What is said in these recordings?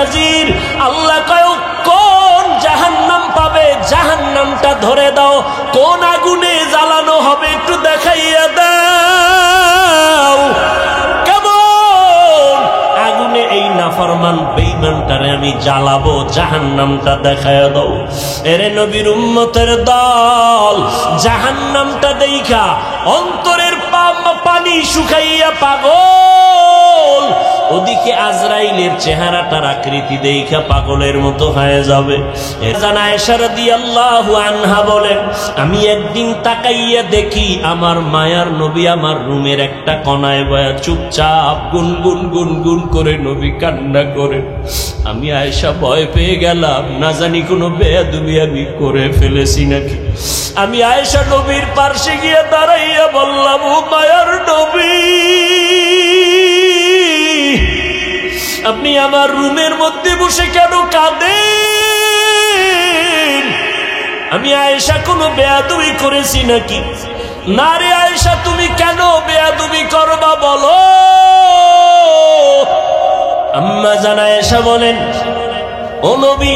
নাজির। আল্লাহ কয় কোন জাহান্নাম পাবে, জাহান্নামটা ধরে দাও, কোন আগুনে জ্বালানো হবে একটু দেখাইয়া দাও। কেমন আগুনে এই নাফরমান বেঈমানটারে আমি জ্বালাবো, জাহান্নামটা দেখাইয়া দাও। এরে নবীর উম্মতের দল, জাহান্নামটা দেইখা অন্তরের পানি শুকাইয়া পাগল, ওদিকে আজরাইলের চেহারাটার আকৃতি দেইখা পাগলের মতো হয়ে যাবে। জানা আয়েশা রাদিয়াল্লাহু আনহা বলেন, আমি একদিন তাকাইয়া দেখি আমার মায়ার নবী আমার রুমের একটা কোণায় বয়া চুপচাপ গুনগুন গুনগুন করে নবী কান্না করে। আমি আয়েশা ভয় পেয়ে গেলাম, না জানি কোনো বেয়াদবি আমি করে ফেলেছি নাকি। আমি আয়েশা নবীর পাশে গিয়ে দাঁড়াইয়া বললাম, ও মায়ার নবী, আপনি আমার রুমের মধ্যে বসে কেন কাঁদেন? আমি আয়েশা কোনো বেয়াদবি করেছি নাকি? না রে আয়েশা, তুমি কেন বেয়াদবি করবা বলো। আম্মা জান আয়েশা বলেন, ও নবী,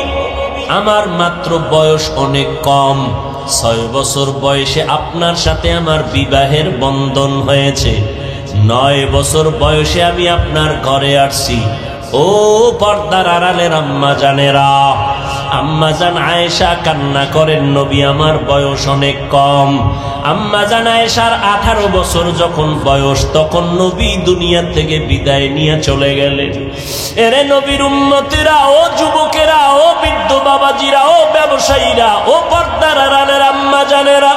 আমার মাত্র বয়স অনেক কম, 6 বছর বয়সে আপনার সাথে আমার বিবাহের বন্ধন হয়েছে। 9 বছর বয়সে আমি আপনার ঘরে আসছি। ও পর্দার আড়ালের আম্মা জানেরা, আম্মা জান আয়েশা কান্না করেন, নবী আমার বয়স অনেক কম। আম্মা জান আয়েশার 18 বছর যখন বয়স, তখন নবী দুনিয়া থেকে বিদায় নিয়ে চলে গেলেন। এরে নবীর উম্মতিরা, ও যুবকেরা, ও বৃদ্ধ বাবাজিরা, ও ব্যবসায়ীরা, ও পর্দার আড়ালের আম্মা জানেরা,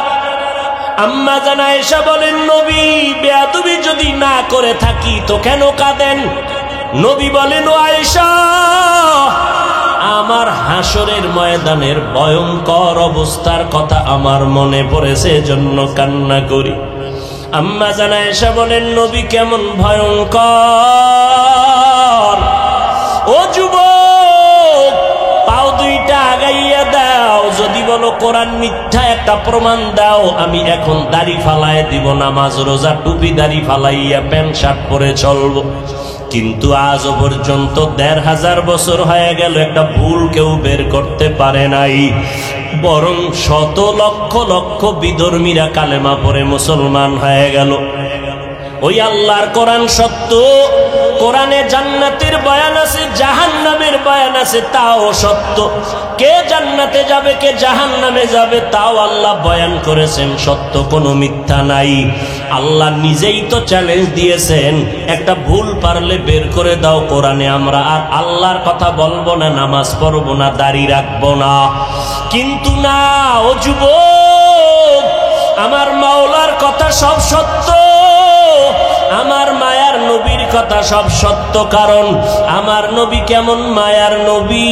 আম্মা জান আয়েশা বলেন, নবী বেয়াদবি যদি না করে থাকি তো কেন কাঁদেন? নবী বলেন, ও আয়েশা, আমার হাসরের ময়দানের ভয়ঙ্কর অবস্থার কথা আমার মনে পড়েছে, জন্য কান্না করি। আম্মা জান আয়েশা বলেন, নবী কেমন ভয়ঙ্কর? ও যুবক, পাও দুইটা আগাইয়া দাও, যদি বলো কোরআন মিথ্যা একটা প্রমাণ দাও, আমি এখন দাড়ি ফালাই দিব, নামাজ রোজা টুপি দাড়ি ফালাইয়া প্যান্ট শার্ট পরে চলবো। কিন্তু আজও পর্যন্ত 1500 বছর হয়ে গেল, একটা ভুল কেউ বের করতে পারে নাই, বরং শত লক্ষ লক্ষ বিধর্মীরা কালেমা পড়ে মুসলমান হয়ে গেল। ওই আল্লাহর কোরআন সত্য, কোরআনে জান্নাতের বয়ান আছে, জাহান্নামের বয়ান আছে, তাও সত্য। কে জান্নাতে যাবে, কে জাহান্নামে যাবে, তাও আল্লাহ বয়ান করেছেন, সত্য, কোনো মিথ্যা নাই। আল্লাহ নিজেই তো চ্যালেঞ্জ দিয়েছেন, একটা ভুল পারলে বের করে দাও কোরআনে, আমরা আর আল্লাহর কথা বলবো না, নামাজ পড়বো না, দাড়ি রাখবো না। কিন্তু না, ও যুবক, আমার মাওলার কথা সব সত্য, আমার মায়ার নবীর কথা সব সত্য। কারণ আমার নবী কেমন মায়ার নবী,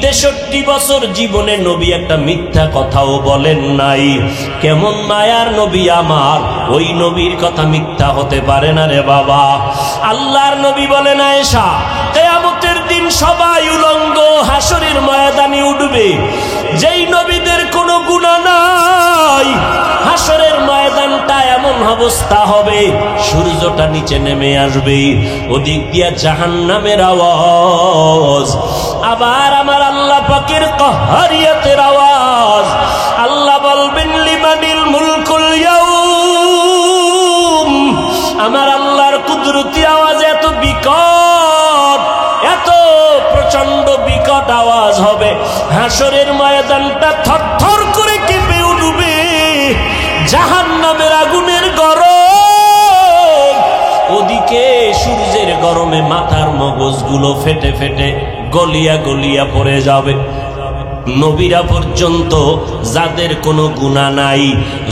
63 বছর জীবনে নবী একটা মিথ্যা কথাও বলেন নাই। কেমন মায়ার নবী আমার, ওই নবীর কথা মিথ্যা হতে পারে না রে বাবা। আল্লাহর নবী বলেন, আয়েশা, কিয়ামতের দিন সবাই উলঙ্গ হাসরের ময়দানে উঠবে, যেই নবীদের কোনো গুনাহ নাই, হাসরের ময়দানটা এমন অবস্থা হবে, সূর্যটা নিচে নেমে আসবে, ওদিক দিয়া জাহান্নামের আওয়াজ, আবার আমার আল্লাহ পাকের কাহারিয়াতের আওয়াজ। আল্লাহ বলবেন, লিমানিল মুলকুল ইয়াউম। আমার আল্লাহর কুদরতি আওয়াজ এত বিকট, এত প্রচন্ড বিকট আওয়াজ হবে, হাসরের ময়দানটা থরথর করে কেঁপে উঠবে, জাহান্নামের আগুনের গরম, ওদিকে সূর্যের গরমে মাথার মগজগুলো ফেটে ফেটে গলিয়া গলিয়া পড়ে যাবে। নবীরা পর্যন্ত যাদের কোনো গুনাহ নাই,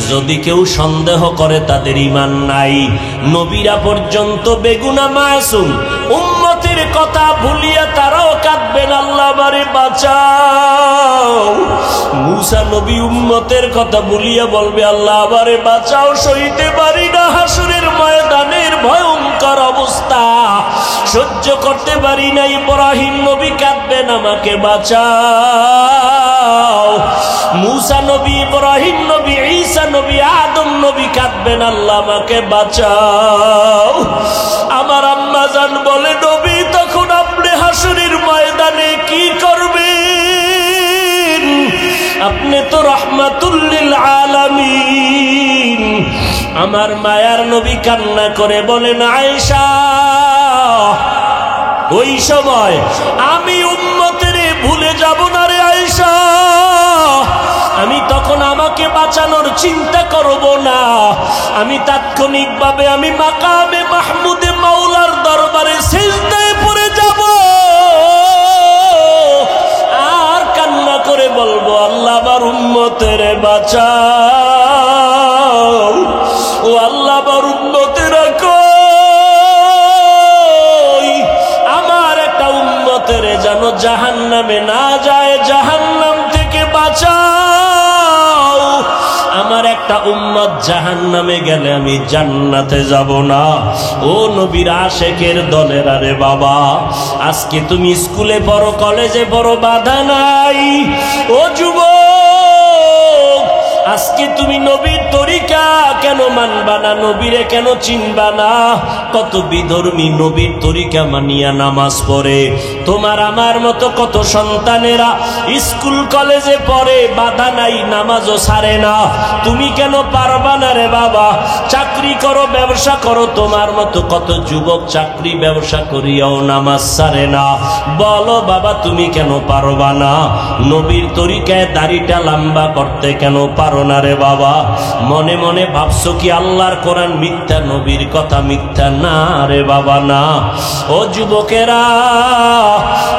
যদি কেউ সন্দেহ করে তাদের ঈমান নাই। নবীরা পর্যন্ত বেগুনাহ মাসুম, উম্মতের কথা ভুলিয়া তারাও কাঁদবেন, আল্লাহ আমারে বাঁচাও। মূসা নবী উম্মতের কথা ভুলিয়া বলবে, আল্লাহ আমারে বাঁচাও, সইতে পারি না হাসরের ময়দানের ভয়ঙ্কর অবস্থা, সহ্য করতে পারি না। ইব্রাহিম নবী কাঁদবেন, আমাকে বাঁচাও। মূসা নবী, ইব্রাহিম নবী, ঈসা নবী, আদম নবী কাঁদবেন, আল্লাহ আমাকে বাঁচাও। আমার আম্মা জান বলে, নবী তখন আপনি হাসরের রাহমাতুল লিল আলামিন। আমার মায়ার নবী কান্না করে বলেন, আয়েশা ওই সময় আমি উম্মতের ভুলে যাব না রে আয়েশা, আমি তখন আমাকে বাঁচানোর চিন্তা করব না, আমি তাৎক্ষণিকভাবে আমি মাকামে মাহমুদে মাওলার দরবারে সিজদায় পড়ে যাব আর কান্না করে বলবো, আল্লাহ আমার উম্মতের বাঁচাও, ও আল্লাহ আমার উম্মতেরা কই, আমার একটা উম্মতের যেন জাহান্নামে না যায়, জাহান্নাম থেকে বাঁচাও, আমার একটা উম্মত জাহান্নামে গেলে আমি জান্নাতে যাব না। ও নবীর আশেকের দলের আরে বাবা, আজকে তুমি স্কুলে পড়ো, কলেজে পড়ো, বাধা নাই। ও যুবক, আজকে তুমি নবীর তরিকা কেন মানবা না, নবীরে কেন চিনবা না? কত বিধর্মী নবীর তরিকা মানিয়া নামাজ পড়ে। তোমার আমার মতো কত সন্তানেরা স্কুল কলেজে পড়ে, বাধা নাই, নামাজও ছাড়ে না। তুমি কেন পারবা না রে বাবা? চাকরি করো, ব্যবসা করো, তোমার মতো কত যুবক চাকরি ব্যবসা করিয়াও নামাজ ছাড়ে না। বলো বাবা, তুমি কেন পারবা না? নবীর তরিকায় দাড়িটা লম্বা করতে কেন পারো না রে বাবা? মনে মনে ভাবছো কি আল্লাহর কোরআন মিথ্যা, নবীর কথা মিথ্যা? না রে বাবা, না। ও যুবকেরা,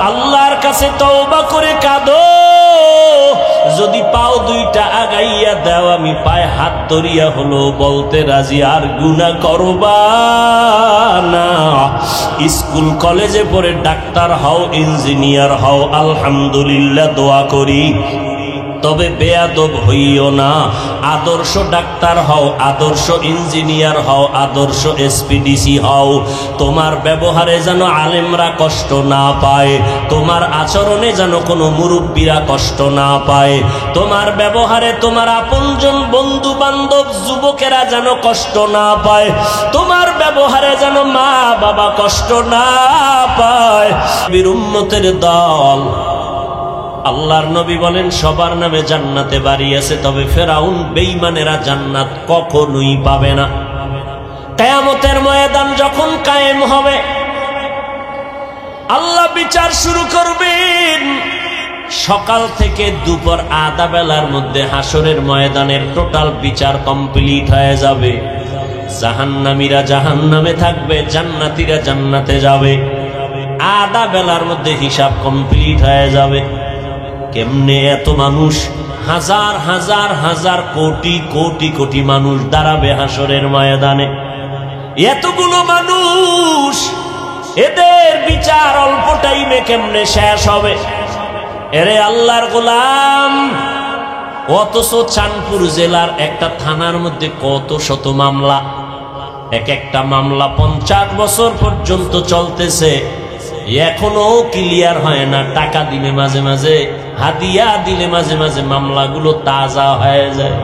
আল্লাহর কাছে তওবা করে কাঁদো। যদি পাও দুইটা আগাইয়া দাও, আমি পায়ে হাত ধরিয়া হলো বলতে রাজি, আর গুনাহ করবা না। স্কুল কলেজে পড়ে ডাক্তার হও, ইঞ্জিনিয়ার হও, আলহামদুলিল্লাহ, দোয়া করি। তবে বেয়াদব হইও না। আদর্শ ডাক্তার হও, আদর্শ ইঞ্জিনিয়ার হও, আদর্শ এসপিডিসি হও। তোমার ব্যবহারে যেন আলেমরা কষ্ট না পায়, তোমার আচরণে যেন কোনো মুরব্বীরা কষ্ট না পায়, তোমার ব্যবহারে তোমার আপনজন বন্ধু বান্ধব যুবকেরা যেন কষ্ট না পায়, তোমার ব্যবহারে যেন মা বাবা কষ্ট না পায়। বীর উম্মতের দল, আল্লাহর নবী বলেন সবার নামে জান্নাতে বাড়ি আছে, তবে ফেরাউন বেঈমানেরা জান্নাত কখনোই পাবে না। কিয়ামতের ময়দান যখন কায়েম হবে, আল্লাহ বিচার শুরু করবেন। সকাল থেকে দুপুর আধা বেলার মধ্যে হাসরের ময়দানের টোটাল বিচার কমপ্লিট হয়ে যাবে। জাহান্নামীরা জাহান্নামে থাকবে, জান্নাতীরা জান্নাতে যাবে। আধা বেলার মধ্যে হিসাব কমপ্লিট হয়ে যাবে। কেমনে এত মানুষ, হাজার হাজার হাজার কোটি কোটি কোটি মানুষ দাঁড়াবে হাসরের ময়দানে। এতগুলো মানুষ, এদের বিচার অল্প টাইমে কেমনে শেষ হবে? এরে আল্লাহর গোলাম, অথচ চাঁদপুর জেলার একটা থানার মধ্যে কত শত মামলা, এক একটা মামলা 50 বছর পর্যন্ত চলতেছে, এখনো ক্লিয়ার হয় না। টাকা দিলে মাঝে মাঝে, হাদিয়া দিলে মাঝে মাঝে মামলাগুলো তাজা হয়ে যায়।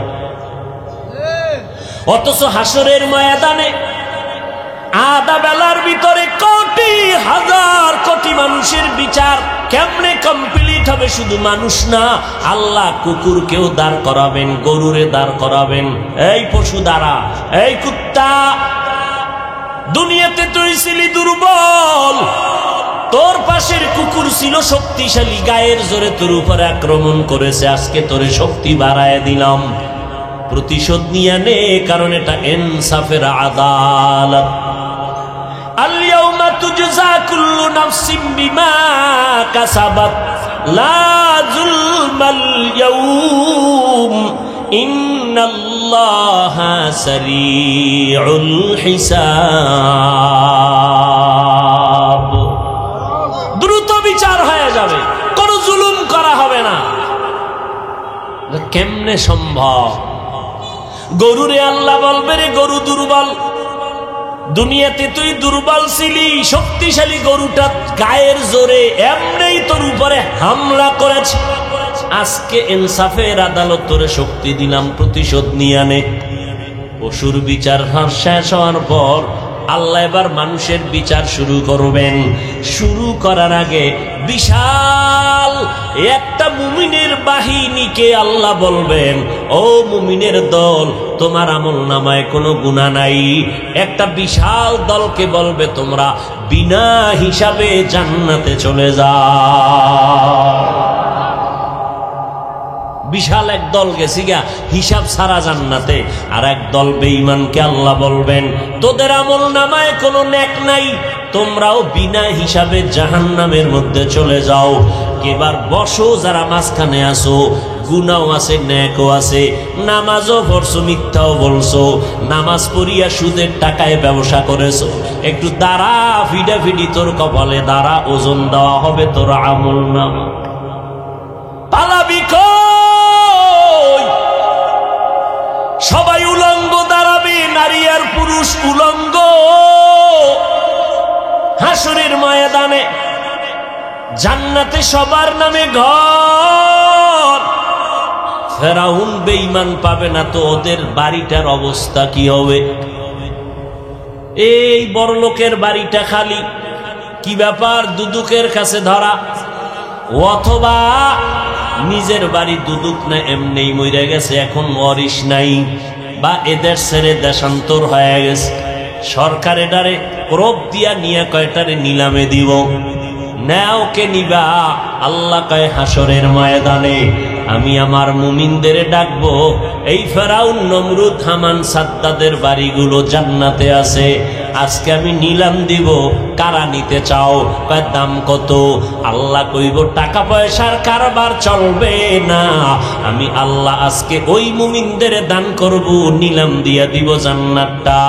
অথচ হাসরের ময়দানে আধা বেলার ভিতরে কোটি হাজার কোটি মানুষের বিচার কেমনে কমপ্লিট হবে? শুধু মানুষ না, আল্লাহ কুকুরকেও দাঁড় করাবেন, গরুরে দাঁড় করাবেন। এই পশু দাঁড়া, এই কুত্তা, দুনিয়াতে তুই ছিলি দুর্বল, তোর পাশের কুকুর ছিল শক্তিশালী, গায়ের জোরে তোর উপরে আক্রমণ করেছে, আজকে তোরে শক্তি বাড়ায় দিলাম, প্রতিশোধ নিয়ে নে, কারণ এটা ইনসাফের আদালত। আল-ইয়াউমা তুজজা কুল্লু নাফসিন বিমা কাসাবাত লা যুলমাল ইয়াউম ইন্নাল্লাহা সারিউল হিসাব। দ্রুত বিচার হয়ে যাবে, কোনো জুলুম করা হবে না। কেমনে সম্ভব? গরুরে আল্লাহ বলবে, রে গরু দুর্বল, দুনিয়াতে তুই দুর্বল ছিলি, শক্তিশালী গরুটা গায়ের জোরে এমনি তোর উপরে হামলা করেছে, আজকে ইনসাফের আদালত তোরে শক্তি দিলাম, প্রতিশোধ নিয়ে আনে। পশুর বিচার শেষ হওয়ার পর আল্লাহ এবার মানুষের বিচার শুরু করবেন। শুরু করার আগে বিশাল একটা মুমিনের বাহিনীকে আল্লাহ বলবেন, ও মুমিনের দল, তোমার আমল নামায় কোনো গুনাহ নাই। একটা বিশাল দলকে বলবে, তোমরা বিনা হিসাবে জান্নাতে চলে যাও। বিশাল এক দল গেছি গা হিসাব ছাড়া জান্নাতে, আর এক দল বেঈমানকে আল্লাহ বলবেন, তোদের আমল নামায় কোনো নেক নাই, তোমরাও বিনা হিসাবে জাহান্নামের মধ্যে চলে যাও। এবার বসো যারা মাঝখানে আসো, গুনাও আছে নেকও আছে, নামাজও পড়ছো মিথ্যাও বলছো, নামাজ পড়িয়া সুদের টাকায় ব্যবসা করেছো, একটু দাঁড়া, ফিডাফিডি তোর কপালে দাঁড়া, ওজন দেওয়া হবে তোর আমল নামা। পালাবি কই? সবাই উলঙ্গ দাঁড়াবে, নারী আর পুরুষ উলঙ্গ হাসরের ময়দানে। জান্নাতে সবার নামে ঘর। ফেরাউন বেঈমান পাবে না তো ওদের বাড়িটার অবস্থা কি হবে? এই বড় লোকের বাড়িটা খালি, কি ব্যাপার? দুদুকের কাছে ধরা, অথবা নিজের বাড়ি দুদুক না এমনি মরে গেছে, এখন ওয়ারিশ নাই, বা এদের ছেড়ে দেশান্তর হয়ে গেছে, সরকার এটারে ক্রোপ দিয়া নিয়ে কয়টারে নিলামে দিব। নাও কে নিবা? আল্লাহ কয় হাসরের ময়দানে আমি আমার মুমিনদের ডাকবো, এই ফেরাউন নমরুদ হামান সাদ্দাদের বাড়িগুলো জান্নাতে আছে, আজকে আমি নিলাম দিব, কারা নিতে চাও? কয় দাম কত? আল্লাহ কইব টাকা পয়সার কারবার চলবে না, আমি আল্লাহ আজকে ওই মুমিনদের দান করব, নিলাম দিয়া দিব জান্নাতটা।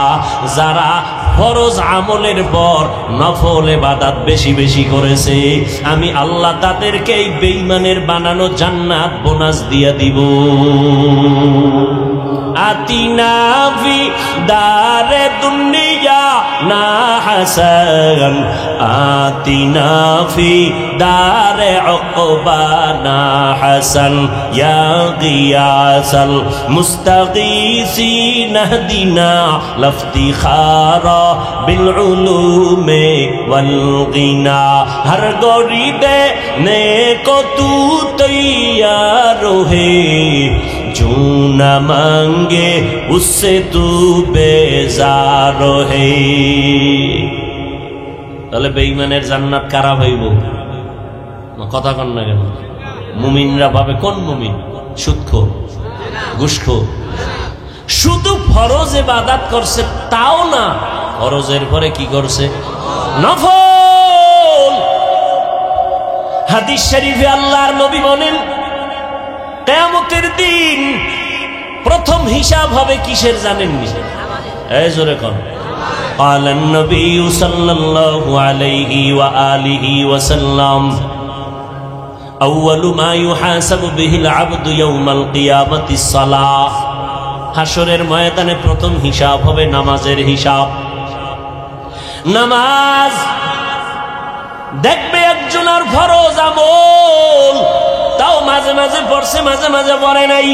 যারা ফরজ আমলের পর নফল ইবাদত বেশি বেশি করেছে, আমি আল্লাহ তাদেরকে এই বেঈমানের বানানো জান্নাত বোনাস দিয়া দিব। আতিনা ফি দারে দুনিয়া না হাসান, আতিনা ফি দারে উকবা না হাসান, ইয়া গিয়াসাল মুস্তাগীসিন হদিনা লফতিখারা বিল উলুমে ওয়াল গিনা। হর গরিদে নেকো তু তৈয়ার হে, जो न मांगे उससे तू बेजार है। তাহলে বেঈমানের জান্নাত কারা পাইব? কথা কন না কেন? মুমিনরা পাবে। কোন মুমিন? সুদখোর, ঘুষখোর। শুধু ফরজ ইবাদত করছে তাও না, ফরজের পরে কি করছে? নফল। হাদিস শরীফে আল্লাহর নবী বলেন, কিয়ামতের দিন প্রথম হিসাব হবে কিসের জানেননি? এই জোরে কোন? قال النبي صلى الله عليه وآله وسلم أول ما يحاسب به العبد يوم القيامة الصلاة। হাসরের ময়দানে প্রথম হিসাব হবে নামাজের হিসাব। নামাজ দেখবে একজনের ফরজ আমল তাও মাঝে মাঝে পড়ছে, মাঝে মাঝে পড়ে নাই,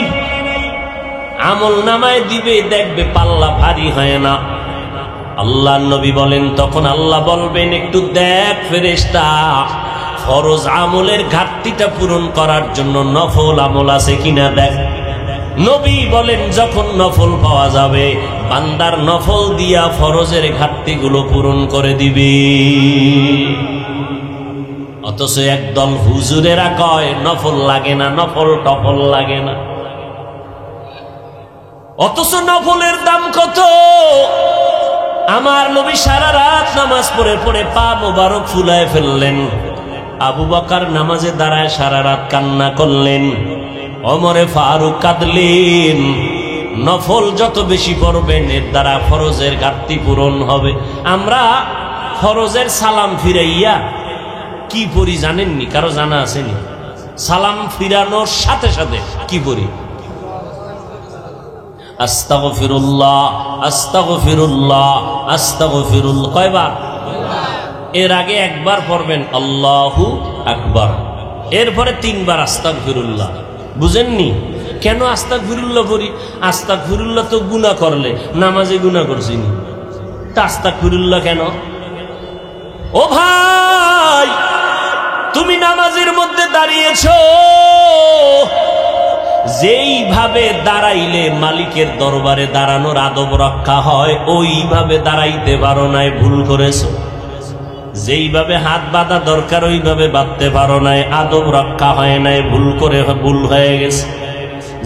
আমল নামায় দিবে, দেখবে পাল্লা ভারী হয় না। আল্লাহ নবী বলেন, তখন আল্লাহ বলবেন, একটু দেখ ফেরেশতা, ফরজ আমলের ঘাটতিটা পূরণ করার জন্য নফল আমল আছে কিনা দেখ। নবী বলেন, যখন নফল পাওয়া যাবে, বান্দার নফল দিয়া ফরজের ঘাটতিগুলো পূরণ করে দিবে। অথচ একদল হুজুরেরা কয় নফল লাগে না, নফল টফল লাগে না। অথচ নফলের দাম কত? আমার নবী সারা রাত নামাজ পড়ে পড়ে পা মোবারক ফুলায় ফেললেন। আবু বকর নামাজে দাঁড়ায় সারা রাত কান্না করলেন। ওমরে ফারুক কাঁদলেন। নফল যত বেশি পড়বেন এর দ্বারা ফরজের ঘাটতি পূরণ হবে। আমরা ফরজের সালাম ফিরাইয়া কি পড়ি জানেননি? কারো জানা আসেনি? সালাম ফিরানোর সাথে সাথে কি পড়ি? আস্তাগফিরুল্লাহ, আস্তাগফিরুল্লাহ, আস্তাগফিরুল্লাহ। কয়বার? এর আগে একবার পড়বেন আল্লাহু আকবার, এরপরে 3 বার আস্তাগফিরুল্লাহ। বুঝেননি কেন আস্তাগফিরুল্লাহ পড়ি? আস্তাগফিরুল্লাহ তো গুনাহ করলে, নামাজে গুনাহ করছিনি। আস্তাগফিরুল্লাহ কেন? ও ভাই, তুমি নামাজের মধ্যে দাঁড়িয়েছো, যেইভাবে দাঁড়াইলে মালিকের দরবারে দাঁড়ানোর আদব রক্ষা হয় ওইভাবে দাঁড়াইতে পারো নাই, ভুল করেছো। যেইভাবে হাত বাঁধা দরকার ওইভাবে বাঁধতে পারো নাই, আদব রক্ষা হয় নাই, ভুল হয়ে গেছে।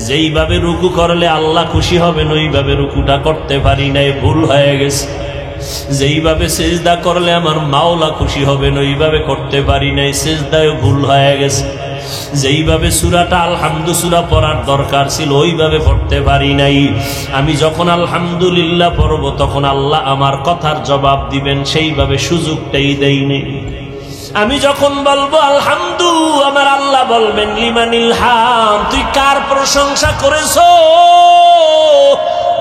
যেইভাবে রুকু করলে আল্লাহ খুশি হবেন ওইভাবে রুকুটা করতে পারি নাই, ভুল হয়ে গেছে। যেইভাবে সেজদা করলে আমার মাওলা খুশি হবেন ওইভাবে করতে পারি নাই, সেজদায় ভুল হয়ে গেছে। যেইভাবে সূরাটা আলহামদু সূরা পড়ার দরকার ছিল ওইভাবে পড়তে পারি নাই। আমি যখন আলহামদুলিল্লাহ পড়ব তখন আল্লাহ আমার কথার জবাব দিবেন, সেইভাবে সুযোগটাই দেয়নি। আমি যখন বলবো আলহামদু, আমার আল্লাহ বলবেন লিমানিল হাম, তুই কার প্রশংসা করেছো?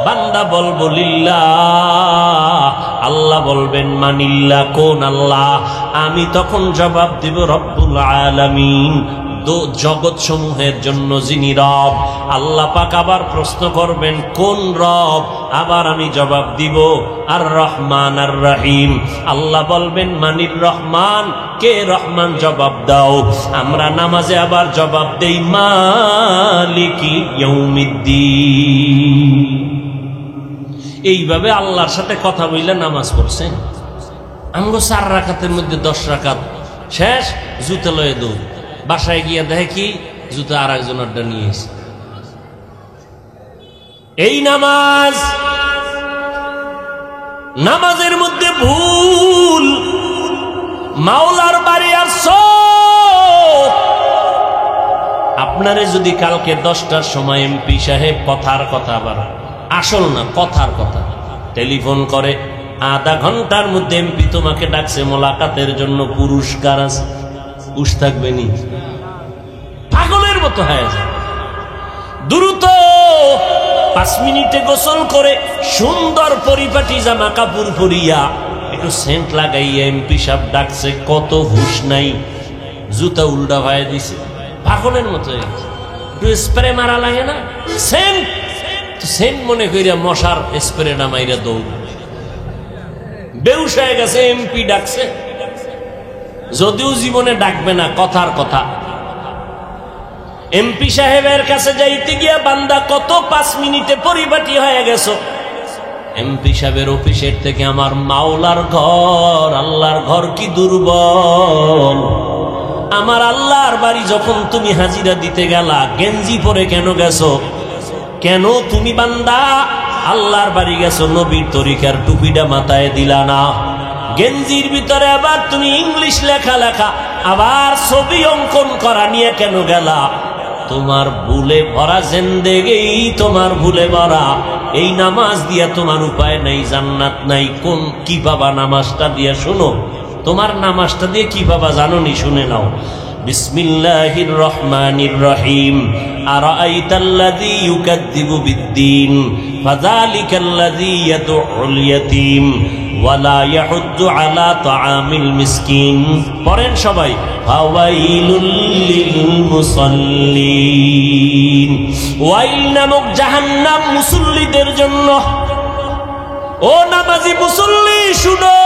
বান্দা বলবো লিল্লাহ, আল্লাহ বলবেন মানিল্লাহ, কোন আল্লাহ? আমি তখন জবাব দিব রব্বুল আলামিন, জগৎ সমূহের জন্য যিনি রব। আল্লাহ পাক আবার প্রশ্ন করবেন কোন রব? আবার আমি জবাব দিব আর রহমান আর রহিম। আল্লাহ বলবেন মানির রহমান, কে রহমান? জবাব দাও। আমরা নামাজে আবার জবাব দেই মালিকি ইয়াউমিদ্দিন। এইভাবে আল্লাহর সাথে কথা বললে নামাজ পড়ছেন। আমগো 4 রাকাতের মধ্যে 10 রাকাত শেষ, জুতা লয়ে দৌড়, বাসায় গিয়ে দেখে কি জুতা আর একজনেরটা নিয়ে এসে। এই নামাজের মধ্যে ভুল। মাওলার বাড়ি আসছো, আপনারে যদি কালকে 10টার সময় এমপি সাহেব কথার কথা, আবার আসল না কথার কথা, টেলিফোন করে, আধা ঘন্টার মধ্যে এমপি তোমাকে ডাকছে মোলাকাতের জন্য, পুরস্কার আছে, উস থাকবে নি? পাগলের মতো হয়ে যায়। দ্রুত 5 মিনিটে গোসল করে সুন্দর পরিপাটি জামা কাপড় পরিয়া একটু সেন্ট লাগাইয়া এমপি সাহেব ডাকছে, কত হুশ নাই, জুতা উল্টা ভাইয়া দিছে, পাগলের মতো হয়ে গেছে। একটু স্প্রে মারা লাগে না? সেন্ট মনে করিয়া মশার স্প্রে না মাইরা দৌড়, বেউস হয়ে গেছে। এমপি ডাকছে, যদিও জীবনে ডাকবে না, কথার কথা। এমপি সাহেবের কাছে যাইতে গিয়া বান্দা কত 5 মিনিটে পরিপাটি হয়ে গেছো। এমপি সাহেবের অফিসের থেকে আমার মাওলার ঘর, আল্লাহর ঘর কি দুর্বল। আমার আল্লাহর বাড়ি যখন তুমি হাজিরা দিতে গেলা, গেঞ্জি পরে কেন গেছো? কেন তুমি বান্দা আল্লাহর বাড়ি গেছো, নবীর তরিকার টুপিটা মাথায় দিলা না? গেঞ্জির ভিতরে আবার তুমি ইংলিশ লেখা, আবার ছবি অঙ্কন করা নিয়ে কেন গেলা? তোমার ভুলে ভরা জিন্দেগি, তোমার ভুলে ভরা। এই নামাজ দিয়া তোমার উপায় নাই, জান্নাত নাই। কি পাবা নামাজটা দিয়া? শুনো, তোমার নামাজটা দিয়ে কি পাবা জানো নি? শুনে নাও। বিসমিল্লাহির রহমানির রহিম। আরাআইতাল্লাযী ইউকাযযিবু বিদ্দীন ফাযালিকাল্লাযী ইয়াদউল ইয়াতীম ওয়ালা ইয়াহুদ্দু আলা তাআমিল মিসকিন। পড়েন সবাই। ফাওয়াইলুল লিল মুসাল্লিন। ওয়াইল নামক জাহান্নাম মুসল্লিদের জন্য। ও নামাজি মুসল্লি শুনো,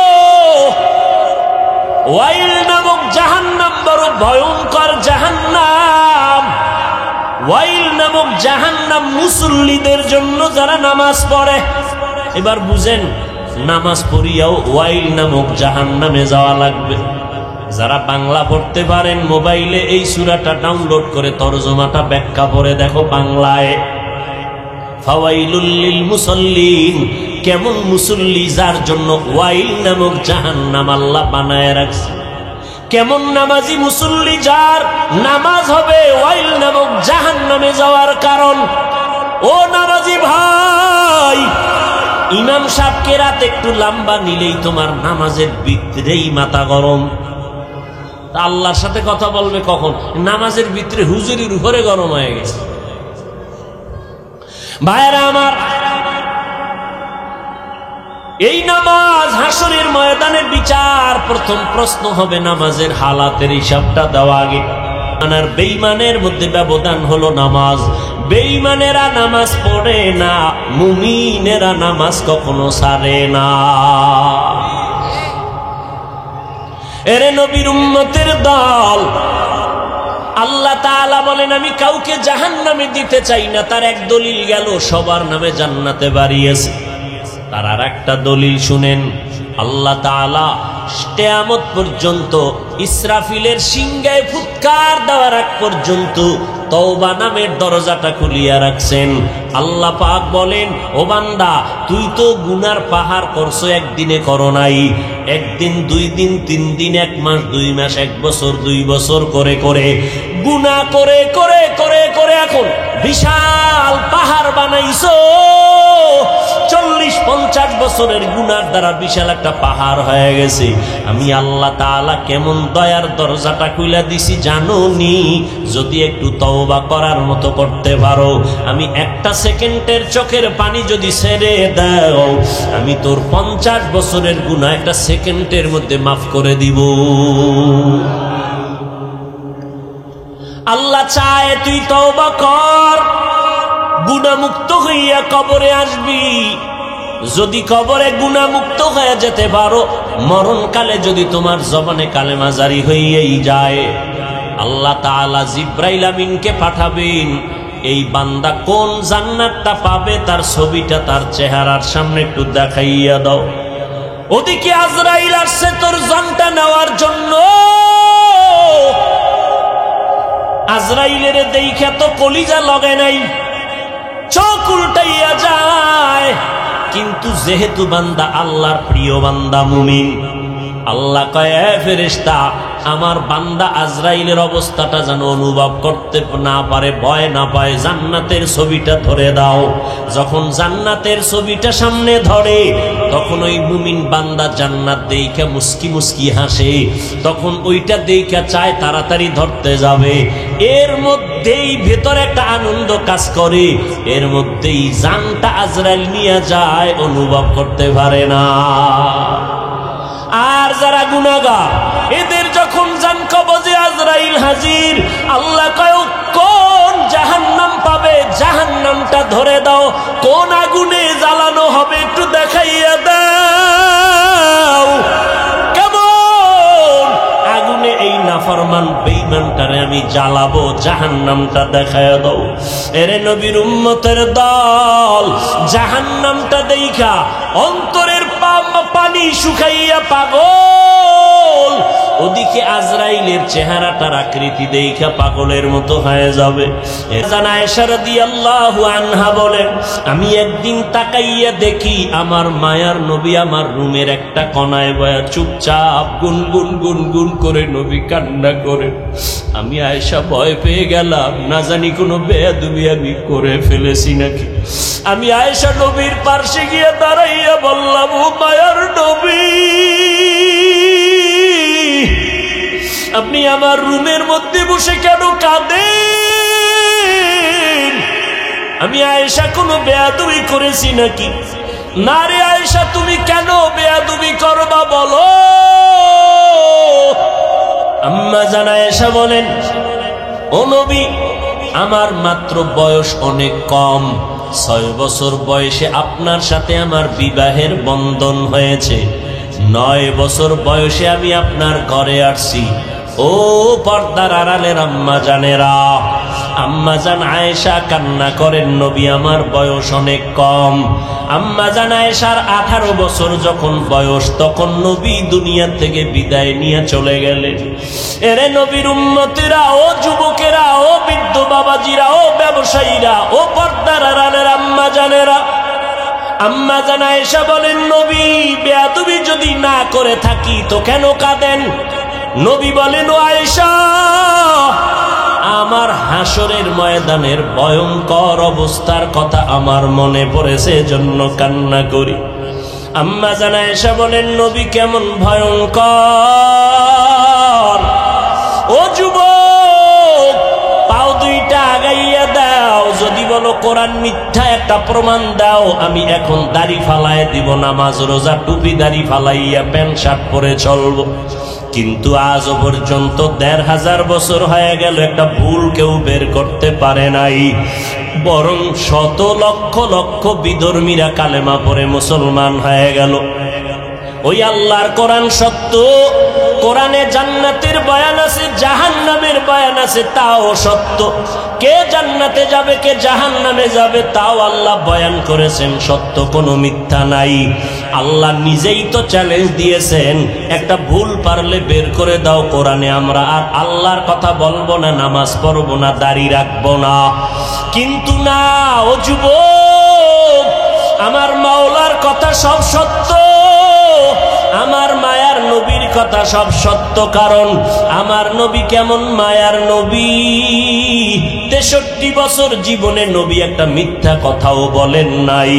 ওয়াইল নামক জাহান্নাম বড় ভয়ঙ্কর জাহান্নাম। ওয়াইল নামক জাহান্নাম মুসল্লিদের জন্য যারা নামাজ পড়ে। এবার বুঝেন, নামাজ পড়িয়াও ওয়াইল নামক জাহান্নামে যাওয়া লাগবে। যারা বাংলা পড়তে পারেন মোবাইলে এই সূরাটা ডাউনলোড করে তরজমাটা ব্যাখ্যা পড়ে দেখো বাংলায়। ফাওয়াইলুল লিল মুসাল্লিন, কেমন মুসল্লি যার জন্য ওয়াইল নামক জাহান্নাম আল্লাহ বানায় রাখছে। কেমন নামাজি মুসল্লি যার নামাজ হবে ওয়াইল নামক জাহান্নামে যাওয়ার কারণ। ও নামাজি ভাই, ইমাম সাহেবকে রাত একটু লম্বা নিলেই তোমার নামাজের ভিতরেই মাথা গরম। আল্লাহর সাথে কথা বলবে কখন? নামাজের ভিতরে হুজুরির উপরে গরম হয়ে গেছে। ভাইরা আমার, এই নামাজ হাসরের ময়দানে বিচার। প্রথম প্রশ্ন হবে নামাজের হালাতের হিসাবটা দেওয়া আগে। আর বেঈমানের মধ্যে ব্যবধান হলো নামাজ। বেঈমানেরা নামাজ পড়ে না, মুমিনেরা নামাজ কখনো ছাড়ে না। এরে নবীর উম্মতের দল, আল্লাহ তাআলা বলেন আমি কাউকে জাহান্নামে দিতে চাই না। তার এক দলিল গেল, সবার নামে জান্নাতে বাড়িয়েছে। তার আর একটা দলিল শুনেন, আল্লাহ তাআলা কিয়ামত পর্যন্ত ইসরাফিলের সিংহায় ফুৎকার দেওয়ার আগ পর্যন্ত তওবা নামের দরজাটা খুলিয়া রাখছেন। আল্লাহ পাক বলেন, ও বান্দা, তুই তো গুনার পাহাড় করছো, একদিনে করো নাই। একদিন, 2 দিন, 3 দিন, 1 মাস, 2 মাস, 1 বছর, 2 বছর করে করে গুনাহ করে করে করে করে এখন বিশাল পাহাড় বানাইছো। 40-50 বছরের গুনার দ্বারা বিশাল একটা পাহাড় হয়ে গেছে। আমি আল্লাহ তাআলা কেমন দয়ার দরজাটা খুলে দিছি জানো নি? যদি একটু তওবা করার মতো করতে পারো, আমি একটা সেকেন্ডের চোখের পানি যদি ছেড়ে দাও, আমি তোর 50 বছরের গুনাহ একটা সেকেন্ডের মধ্যে মাফ করে দিব। আল্লাহ চায় তুই তওবা কর, গুনাহমুক্ত হইয়া কবরে আসবি। যদি কবরে গুনাহমুক্ত হয়ে যেতে পারো, মরণকালে যদি তোমার জবানে কালেমা জারি হইয়াই যায়, আল্লাহ তাআলা জিবরাইল আমিনকে পাঠাবেন। এই বান্দা কোন জান্নাতটা পাবে তার ছবিটা তার চেহারার সামনে একটু দেখাইয়া দাও। ওদিকে আজরাইল আসছে তোর জানটা নেওয়ার জন্য। আজরাইলের দেইখা তো কলিজা লগে নাই, চোখ উল্টাইয়া যায়। কিন্তু যেহেতু বান্দা আল্লাহর প্রিয় বান্দা মুমিন, আল্লাহ কয়, ফেরেশতা, আমার বান্দা আজরাইলের অবস্থাটা যেন অনুভব করতে না পারে, ভয় না পায়, জান্নাতের ছবিটা ধরে দাও। যখন জান্নাতের ছবিটা সামনে ধরে, তখন ওই মুমিন বান্দা জান্নাত দেইখা মুস্কি মুস্কি হাসে। তখন ওইটা দেইখা চায় তাড়াতাড়ি ধরতে যাবে। এর মধ্যেই ভেতরে একটা আনন্দ কাজ করে, এর মধ্যেই জানটা আজরাইল নিয়ে যায়, অনুভব করতে পারে না। আর যারা গুনাহগার, এদের যখন জান কবজে আজরাইল হাজির, আল্লাহ কয় কোন জাহান্নাম পাবে, জাহান্নামটা ধরে দাও। কোন আগুনে জ্বালানো হবে একটু দেখাইয়া দাও। কেমন আগুনে এই নাফরমান বেঈমানটারে আমি জ্বালাবো, জাহান্নামটা দেখাইয়া দাও। এরে নবীর উম্মতের দল, জাহান্নামটা দেইখা অন্তরের পানি শুকাইয়া পাগল। ওদিকে আজরাইলের চেহারাটার আকৃতি দেইখা পাগলের মতো হয়ে যাবে। আয়েশা রাদিয়াল্লাহু আনহা বলেন, আমি একদিন তাকাইয়া দেখি আমার মায়ার নবী আমার রুমের একটা কোণায় বয়া চুপচাপ গুনগুন গুনগুন করে নবী কান্না করে। আমি আয়েশা ভয় পেয়ে গেলাম, না জানি কোনো বেয়াদবি আমি করে ফেলেছি নাকি। আমি আয়েশা নবীর পাশে গিয়ে দাঁড়াইয়া বললাম, ও মায়ার নবী, আপনি আমার রুমের মধ্যে বসে কেন কাঁদেন? আমি আয়েশা কোনো বেয়াদবি করেছি নাকি? না রে আয়েশা, তুমি কেন বেয়াদবি করবা বলো? আম্মা জান আয়েশা বলেন, ও নবী, আমার মাত্র বয়স অনেক কম। 6 বছর বয়সে আপনার সাথে আমার বিবাহের বন্ধন হয়েছে। 9 বছর বয়সে আমি আপনার ঘরে আসছি। ও পর্দার আড়ালের আম্মা জানেরা, আম্মা জান আয়েশা কান্না করেন, নবী আমার বয়স অনেক কম। আম্মা জান আয়েশার 18 বছর যখন বয়স, তখন নবী দুনিয়া থেকে বিদায় নিয়ে চলে গেলেন। এরে নবীর উম্মতিরা, ও যুবকেরা, ও বৃদ্ধ বাবাজিরা, ও ব্যবসায়ীরা, ও পর্দার আড়ালের আম্মা জানেরা, আম্মা জান আয়েশা বলেন, নবী বেয়াদবি যদি না করে থাকি তো কেন কাঁদেন? নবী বলেন, ও আয়েশা, আমার হাসরের ময়দানের ভয়ঙ্কর অবস্থার কথা আমার মনে পড়েছে, জন্য কান্না করি। আম্মা জান আয়েশা বলেন, নবী কেমন ভয়ঙ্কর? ও যুবক, পাও দুইটা আগাইয়া দাও। যদি বলো কোরআন মিথ্যা, একটা প্রমাণ দাও। আমি এখন দাড়ি ফালাই দিব, নামাজ রোজা টুপি দাড়ি ফালাইয়া প্যান্ট শার্ট পরে চলবো। কিন্তু আজও পর্যন্ত 1500 বছর হয়ে গেল, একটা ভুল কেউ বের করতে পারে নাই। বরং শত লক্ষ লক্ষ বিধর্মীরা কালেমা পড়ে মুসলমান হয়ে গেল। ওই আল্লাহর কোরআন সত্য, কোরআনে জান্নাতের বয়ান আছে, জাহান্নামের বয়ান আছে, তাও সত্য। কে জান্নাতে যাবে কে জাহান্নামে যাবে তাও আল্লাহ বয়ান করেছেন, সত্য কোনো মিথ্যা নাই। আল্লাহ নিজেই তো চ্যালেঞ্জ দিয়েছেন, একটা ভুল পারলে বের করে দাও কোরআনে, আমরা আর আল্লাহর কথা বলবো না, নামাজ পড়বো না, দাড়ি রাখবো না। কিন্তু না, ও যুবক, আমার মাওলার কথা সব সত্য, আমার মায়ার নবীর কথা সব সত্য। কারণ আমার নবী কেমন মায়ার নবী, 63 বছর জীবনে নবী একটা মিথ্যা কথাও বলেন নাই।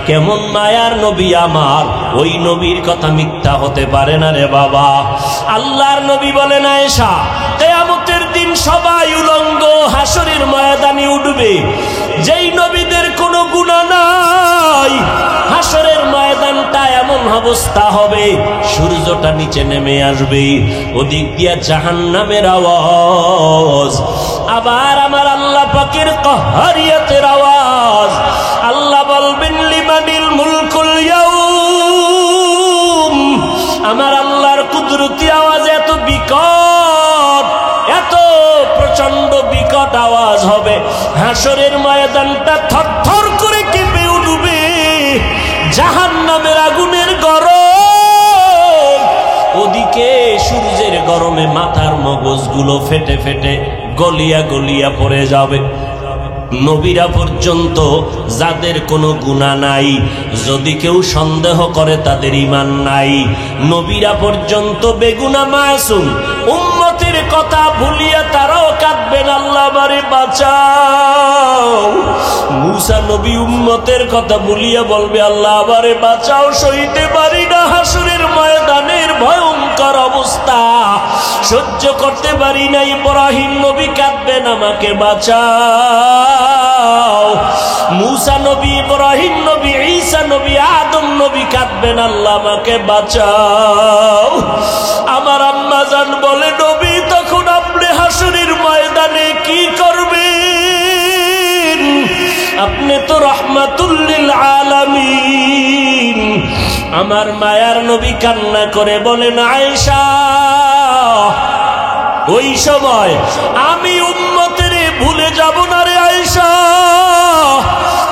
কেমন মায়ার নবী আমার, ওই নবীর কথা মিথ্যা হতে পারে না রে বাবা। আল্লাহর নবী বলেন, আয়েশা, কিয়ামতের দিন সবাই উলঙ্গ হাসরের ময়দানে উঠবে। যেই নবীদের কোনো গুনাহ নাই, হাসরের ময়দানটা এমন অবস্থা হবে, সূর্যটা নিচে নেমে আসবে, ওদিক দিয়া জাহান্নামের আওয়াজ, আবার আমার আল্লাহ পাকের কাহারিয়াতের আওয়াজ। আল্লাহ বলবেন, লিমানিল মুলকুল ইয়াউম। আমার আল্লাহর কুদরতি আওয়াজ এত বিকট, এত প্রচন্ড বিকট আওয়াজ হবে, হাসরের ময়দানটা থরথর করে কেঁপে উঠবে। জাহান্নামের আগুনের গরম, ওদিকে সূর্যের গরমে মাথার মগজগুলো ফেটে ফেটে গলিয়া গলিয়া পড়ে যাবে। নবীরা পর্যন্ত যাদের কোনো গুনাহ নাই, যদি কেউ সন্দেহ করে তাদের ঈমান নাই। নবীরা পর্যন্ত বেগুনাহ মাসুম, উম্মতের কথা ভুলিয়া তারাও কাঁদবেন, আল্লাহ আমারে বাঁচাও। মুসা নবী উম্মতের কথা ভুলিয়া বলবে, আল্লাহ আমারে বাঁচাও, সইতে পারি না হাসরের ময়দানের ভয়ঙ্কর অবস্থা, সহ্য করতে পারি না। ইব্রাহিম নবী কাঁদবেন, আমাকে বাঁচাও। মুসা নবী, ইব্রাহিম নবী, ঈসা নবী, আদম নবী কাঁদবেন, আল্লাহ আমাকে বাঁচাও। আমার আম্মা জান বলে, নবী তখন আপনি হাসরের ময়দানে কি করবেন? আপনি তো রাহমাতুল লিল আলামিন। আমার মায়ার নবী কান্না করে বলেন, আয়েশা, ওই সময় আমি উম্মতের ভুলে যাব না রে আয়েশা।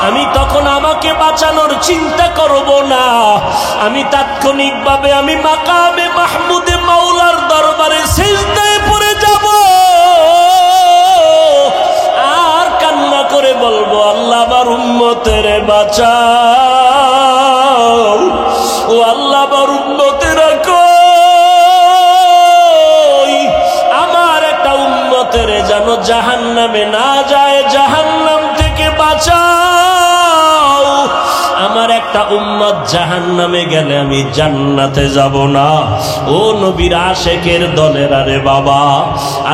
আমি তখন আমাকে বাঁচানোর চিন্তা করব না, আমি তাৎক্ষণিকভাবে আমি মাকামে মাহমুদে মাওলার দরবারে সিজদায় পড়ে যাব আর কান্না করে বলবো, আল্লাহ আমার উম্মতের বাঁচাও, ও আল্লাহ আমার উম্মতেরা কই, আমার একটা উম্মতের যেন জাহান্নামে না যায়, জাহান্নাম থেকে বাঁচাও। আমার একটা উম্মত জাহান্নামে গেলে আমি জান্নাতে যাব না। ও নবীর আশেকের দলের, আরে বাবা,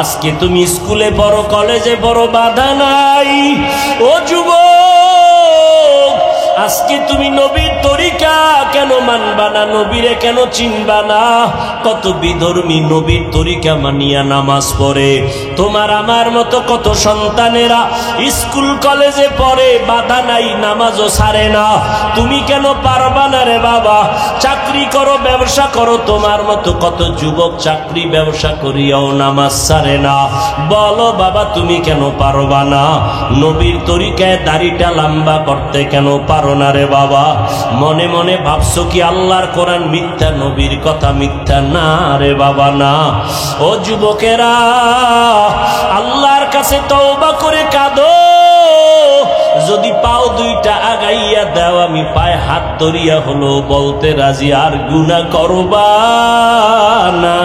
আজকে তুমি স্কুলে পড়ো, কলেজে পড়ো, বাধা নাই। ও যুবক, আজকে তুমি নবীর তরিকা কেন মানবা না, নবীরে কেন চিনবা না? কত বিধর্মী নবীর তরিকা মানিয়া নামাজ পড়ে। তোমার আমার মতো কত সন্তানেরা স্কুল কলেজে পড়ে, বাধা নাই, নামাজও ছাড়ে না। তুমি কেন পারবা না রে বাবা? চাকরি করো, ব্যবসা করো, তোমার মতো কত যুবক চাকরি ব্যবসা করিয়াও নামাজ ছাড়ে না। বলো বাবা, তুমি কেন পারবা না? নবীর তরিকায় দাড়িটা লম্বা করতে কেন পারো না রে বাবা? মনে মনে ভাবছো কি আল্লাহর কোরআন মিথ্যা, নবীর কথা মিথ্যা? না রে বাবা, না। ও যুবকেরা, আল্লাহর কাছে তওবা করে কাঁদো। যদি পাও দুইটা আগাইয়া দাও, আমি পায়ে হাত ধরিয়া হলো বলতে রাজি, আর গুনাহ করবা না।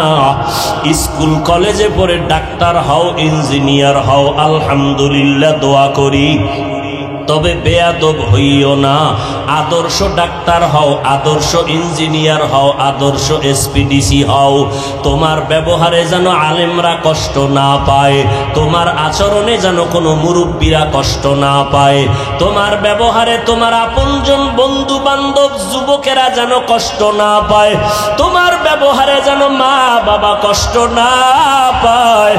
স্কুল কলেজে পড়ে ডাক্তার হও, ইঞ্জিনিয়ার হও, আলহামদুলিল্লাহ, দোয়া করি। তবে বেয়াদব হইও না। আদর্শ ডাক্তার হও, আদর্শ ইঞ্জিনিয়ার হও, আদর্শ এসপিডিসি হও। তোমার ব্যবহারে যেন আলেমরা কষ্ট না পায়, তোমার আচরণে যেন কোনো মুরব্বীরা কষ্ট না পায়, তোমার ব্যবহারে তোমার আপনজন বন্ধু বান্ধব যুবকেরা যেন কষ্ট না পায়, তোমার ব্যবহারে যেন মা বাবা কষ্ট না পায়।